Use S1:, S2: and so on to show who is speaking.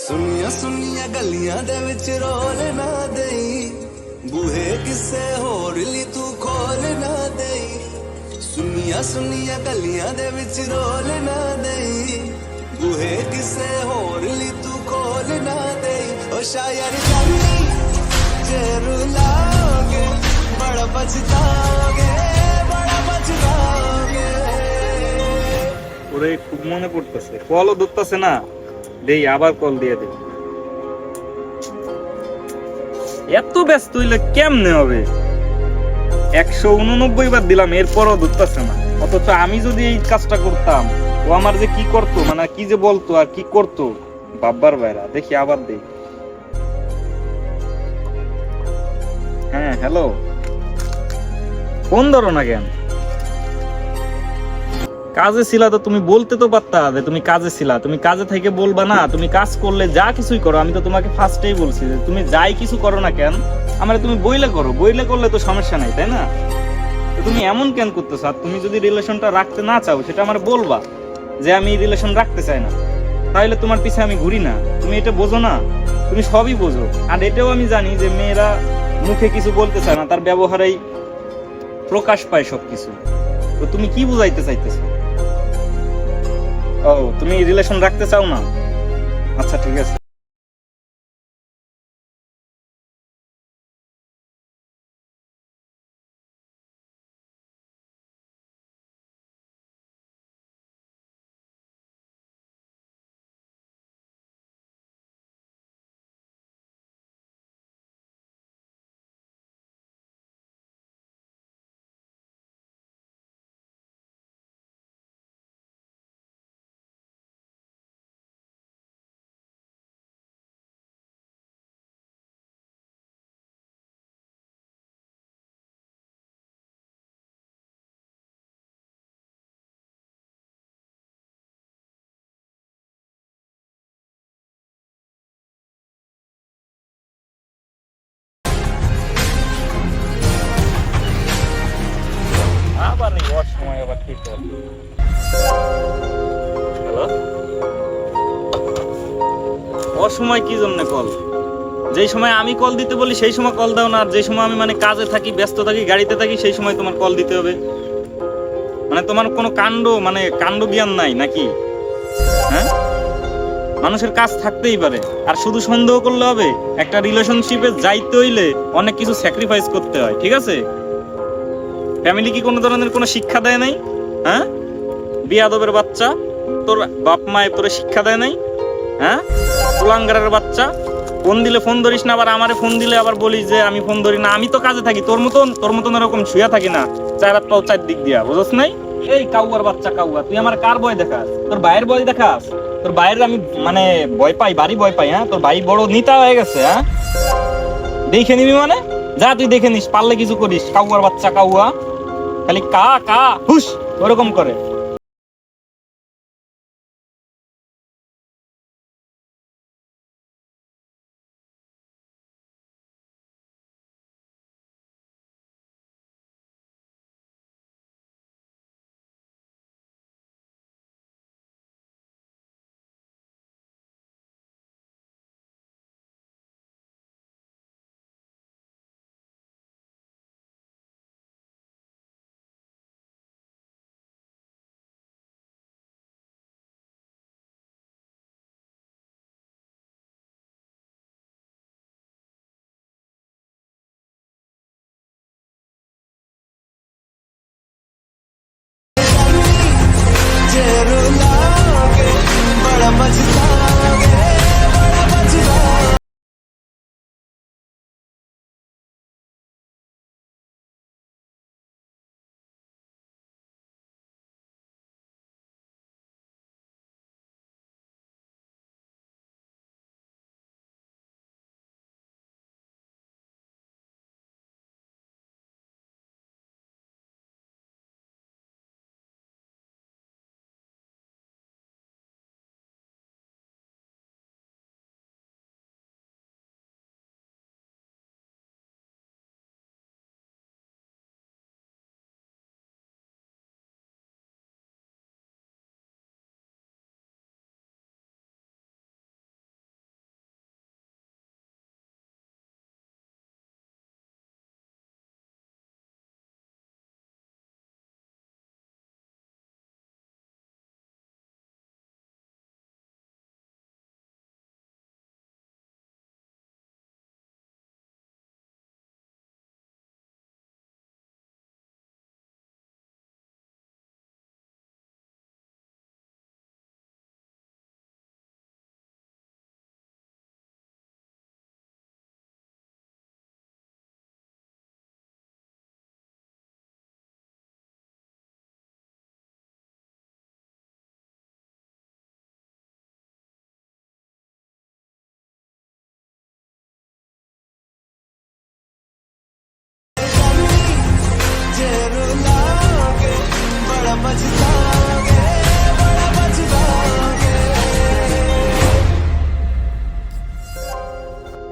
S1: ਸੁਨੀਆਂ ਸੁਨੀਆਂ ਗਲੀਆਂ ਦੇ ਵਿੱਚ ਰੋਲ ਨਾ ਦੇਈ ਬੂਹੇ ਕਿਸੇ ਹੋਰ ਲਈ ਤੂੰ ਖੋਲ ਨਾ ਦੇਈ ਸੁਨੀਆਂ ਸੁਨੀਆਂ ਗਲੀਆਂ ਦੇ ਵਿੱਚ ਰੋਲ ਨਾ ਦੇਈ ਬੂਹੇ ਕਿਸੇ ਹੋਰ ਲਈ ਤੂੰ ਖੋਲ ਨਾ ਦੇਈ ਓ ਸ਼ਾਇਰ ਜਾਨੀ ਜੇ ਰੁਲਾਓਗੇ ਬੜਾ পছতাओगे বড় পছতাओगे।
S2: ওরে খুব মনে পড়তেছে, কলও ধরতেছে না, দেই আবার কল দিয়ে দে। এত ব্যস্ত হইলে কেমনে হবে? 189 বার দিলাম, এরপরও ধরতেছে না। অথচ আমি যদি এই কাজটা করতাম, ও আমার যে কি করতো, মানে কি যে বলতো আর কি করতো, বাব্বার বাইরা। দেখি আবার দেই। হ্যাঁ হ্যালো, ফোন ধরো না কেন? কাজে ছিলা তো তুমি বলতে তো পারতা যে তুমি কাজে ছিলা। তুমি কাজে থেকে বলবা না? তুমি কাজ করলে যা কিছুই করো, আমি তো তোমাকে ফার্স্টেই বলছি যে তুমি যাই কিছু করো না কেন আমারে তুমি বইলে করো, বইলে করলে তো সমস্যা নাই, তাই না? তো তুমি এমন কেন করতেছ? আর তুমি যদি রিলেশনটা রাখতে না চাও সেটা আমার বলবা যে আমি রিলেশন রাখতে চাই না, তাহলে তোমার পিছে আমি ঘুরি না। তুমি এটা বোঝো না? তুমি সবই বোঝো। আর এটাও আমি জানি যে মেয়েরা মুখে কিছু বলতে চায় না, তার ব্যবহারেই প্রকাশ পায় সবকিছু। তো তুমি কি বুঝাইতে চাইতেছো? ও, তুমি রিলেশন রাখতে চাও না? আচ্ছা ঠিক আছে। আবার এই ওর সময় আবার ঠিক হবে। হ্যালো, ওর সময় কি জন্য কল? যেই সময় আমি কল দিতে বলি সেই সময় কল দাও না, আর যেই সময় আমি মানে কাজে থাকি, ব্যস্ত থাকি, গাড়িতে থাকি, সেই সময় তোমার কল দিতে হবে? মানে তোমার কোনো কাণ্ড জ্ঞান নাই নাকি? হ্যাঁ, মানুষের কাজ থাকতেই পারে, আর শুধু সন্দেহ করলে হবে? একটা রিলেশনশিপে যাইতে হইলে অনেক কিছু স্যাক্রিফাইস করতে হয়, ঠিক আছে? ফ্যামিলি কি কোনো ধরনের কোনো শিক্ষা দেয় নাই? হ্যাঁ, বিয়াদবের বাচ্চা, তোর বাপ মায়ে তোরে শিক্ষা দেয় নাই? হ্যাঁ, কুলাঙ্গারের বাচ্চা, ফোন দিলে ফোন ধরিস না, আবার আমারে ফোন দিলে আবার বলিস যে আমি ফোন ধরি না। আমি তো কাজে থাকি, তোর মতন এরকম শুয়ে থাকি না, চার হাত পাও চার দিক দিয়া, বুঝছ নাই? এই কাউয়ার বাচ্চা কাউয়া, তুই আমার কার ভয় দেখাস? তোর ভাইয়ের ভয় দেখাস? তোর ভাইয়ের আমি মানে ভয় পাই, বাড়ি ভয় পাই? হ্যাঁ, তোর ভাই বড় নিতা হয়ে গেছে। হ্যাঁ, দেখে নিবি মানে? যা তুই দেখে নিস, পারলে কিছু করিস। কাউয়ার বাচ্চা কাউয়া, খালি কা কা হুস ওরকম করে।